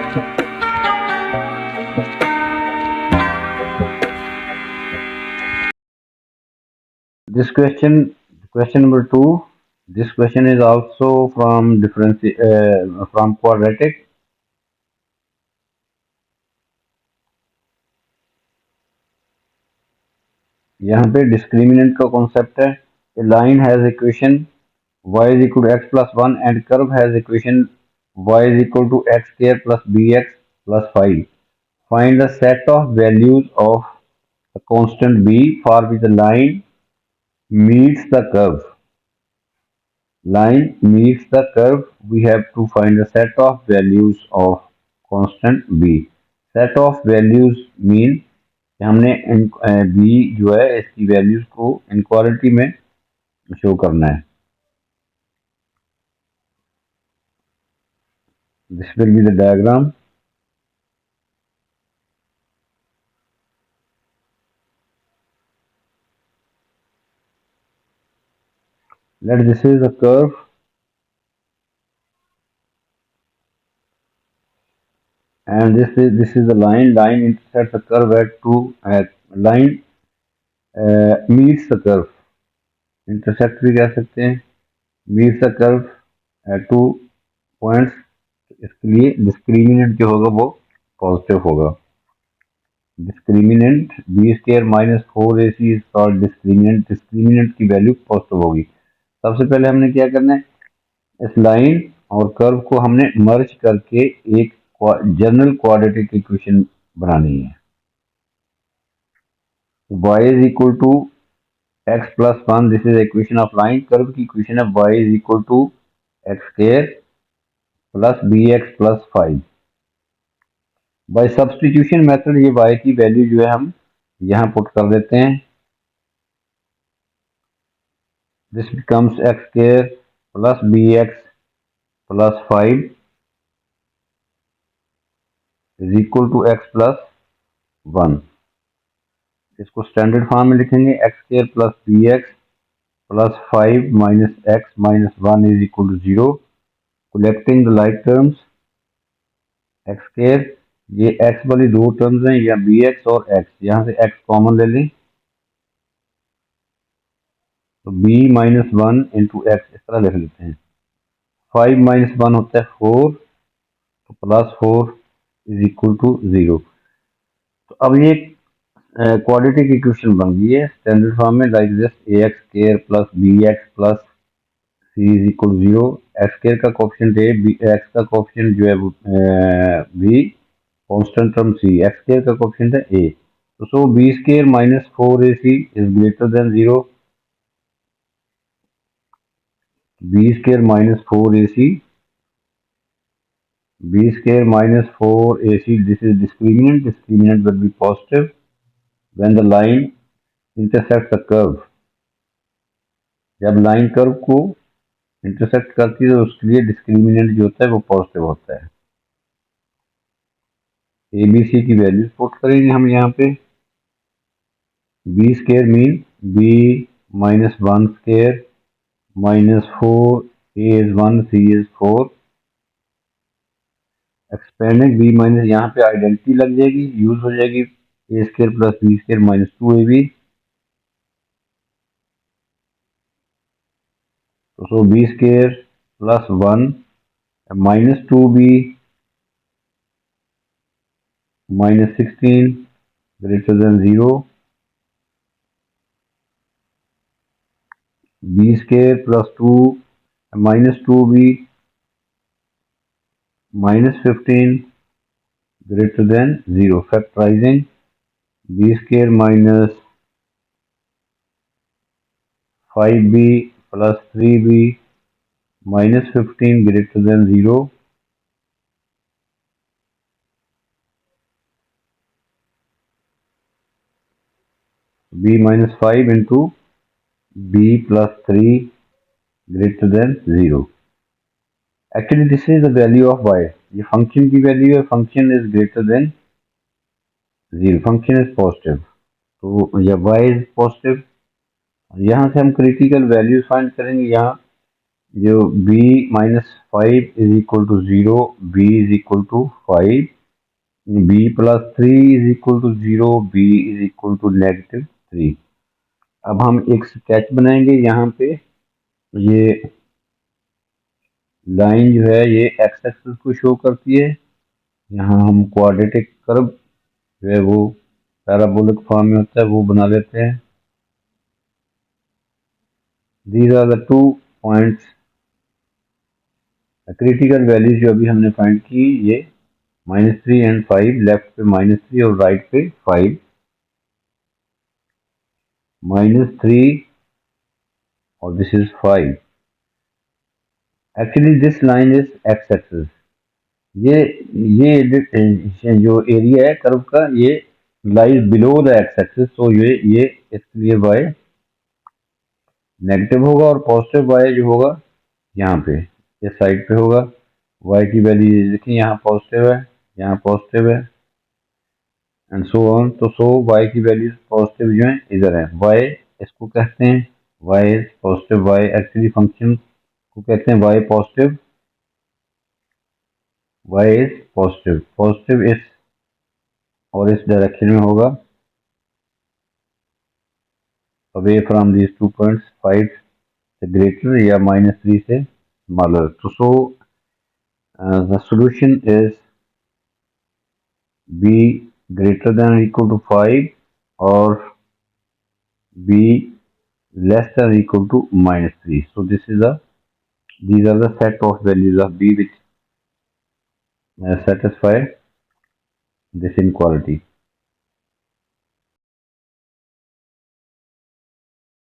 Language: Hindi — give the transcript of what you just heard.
This question number 2. This question is also from from quadratic. यहाँ पे discriminant का concept है. A line has equation y is equal to x plus 1 and curve has equation y is equal to x square plus bx plus 5. Find the set of values of a constant b for which the line meets the curve. Line meets the curve. We have to find the set of values of constant b. Set of values mean कि हमने b जो है इसकी वैल्यूज को इनक्वालिटी में शो करना है. This will be the diagram. This is the curve. And this is the line. Line intersects the curve at two. Line meets the curve. Intersect भी कह सकते हैं. Meets the curve at 2 points. इसके लिए डिस्क्रिमिनेंट जो होगा वो पॉजिटिव होगा. Discriminant B square minus 4ac is called discriminant. Discriminant की वैल्यू पॉजिटिव होगी. सबसे पहले हमने क्या करना है, इस लाइन और कर्व को हमने मर्ज करके एक जनरल क्वाड्रेटिक इक्वेशन बनानी है. y is equal to x plus 1. This is equation of line. Curve की इक्वेशन है y is equal to x square plus bx plus 5. By substitution method ये y की वैल्यू जो है हम यहाँ पुट कर देते हैं. This becomes x square plus bx plus 5 is equal to x plus 1. इसको स्टैंडर्ड फॉर्म में लिखेंगे. x square plus bx plus 5 minus x minus 1 is equal to 0. Collecting the like terms. x square, ये x वाली दो टर्म्स हैं, या bx और x, यहाँ से x कॉमन ले लें तो b माइनस 1 इंटू एक्स इस तरह लिख लेते हैं. 5 माइनस 1 होता है 4, तो प्लस 4 इज इक्वल टू 0. तो अब ये क्वाड्रेटिक इक्वेशन बन गई है स्टैंडर्ड फॉर्म में, like this ax square plus bx plus c is equal to 0. X square का कोएफिशिएंट a, x का कोएफिशिएंट जो है वो b, constant term c, x square का कोएफिशिएंट है a. तो so b square minus 4ac is greater than 0. b square minus 4ac, b square minus 4ac, this is discriminant. Discriminant will be positive when the line intersects the curve. जब लाइन कर्व को इंटरसेक्ट करती है तो उसके लिए डिस्क्रिमिनेंट जो होता है वो पॉजिटिव होता है. ABC की वैल्यूज पुट करेंगे हम यहाँ पे. b square mean b minus 1 square minus 4, a is 1, c is 4. Expanded b minus, यहाँ पे आइडेंटिटी लग जाएगी, यूज हो जाएगी a square plus b square minus 2ab. तो so b square plus 1 minus 2b minus 16 greater than 0. b square plus 2 minus 2b minus 15 greater than 0. Factorizing b square minus 5b plus 3b minus 15 greater than 0. b minus 5 into b plus 3 greater than 0. Actually this is the value of y. ये function की value है. Function is greater than 0. Function is positive. तो यह y is positive. यहाँ से हम क्रिटिकल वैल्यूज फाइंड करेंगे. यहाँ जो b -5 is equal to 0, b is equal to 5, b+3 is equal to 0, b is equal to -3। अब हम एक स्केच बनाएंगे। यहाँ पे ये लाइन जो है ये एक्स एक्सिस को शो करती है। यहाँ हम क्वाड्रेटिक कर्व जो है वो पैराबोलिक फॉर्म में होता है वो बना लेते हैं। These are the two points, critical values जो अभी हमने फाइंड की, ये -3 एंड 5, लेफ्ट पे -3 और राइट पे 5। -3 और this is 5। Actually this line is x axis. ये ये जो एरिया है कर्व का ये lies below the x axis, तो ये इसलिए वाई नेगेटिव होगा और पॉजिटिव वाई जो होगा यहाँ पे इस साइड पे होगा। वाई की वैल्यू देखिए यहाँ पॉजिटिव है, यहाँ पॉजिटिव है एंड सो ऑन। तो सो वाई की वैल्यूज पॉजिटिव जो है इधर है। वाई इसको कहते हैं Y is positive, Y actually function को कहते हैं Y positive, Y is positive. Positive इस और इस डायरेक्शन में होगा away from these two points, 5 से ग्रेटर या -3 से स्मॉलर। तो so the solution is b greater than or equal to 5 or b less than or equal to -3. So this is the these are the set of values of b which satisfy this inequality.